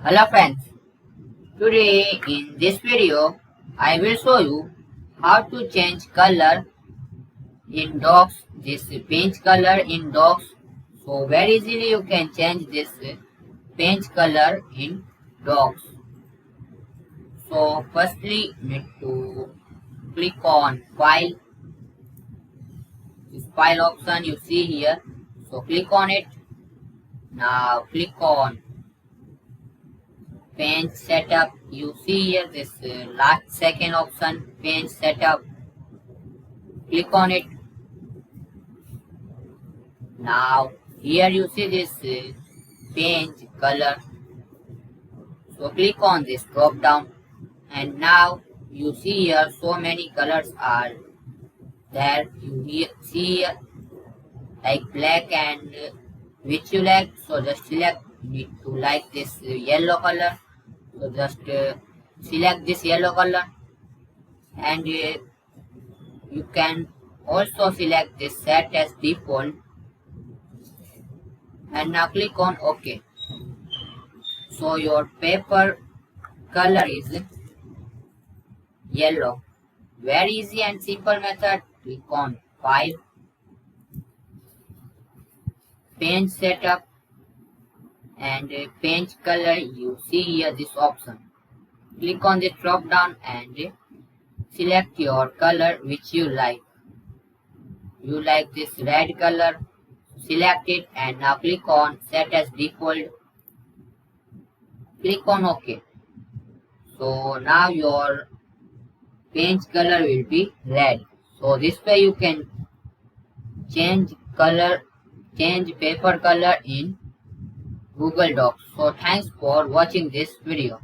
Hello friends, today in this video I will show you how to change color in dogs, this paint color in dogs. So very easily you can change this paint color in dogs. So firstly need to click on file, this file option you see here. So click on it. Now click on paint setup. You see here this last second option, paint setup. Click on it. Now here you see this paint color. So click on this drop down, and now you see here so many colors are there. You see here like black and which you like. So just select. You need to like this yellow color. So just select this yellow color, and you can also select this set as default, and now click on OK. So your paper color is yellow. Very easy and simple method. Click on File, Paint Setup, and Paint Color. You see here this option. Click on this drop down and select your color which you like. You like this red color. Select it and now click on Set as Default. Click on OK. So now your paint color will be red. So this way you can change color, change paper color in Google Docs. So thanks for watching this video.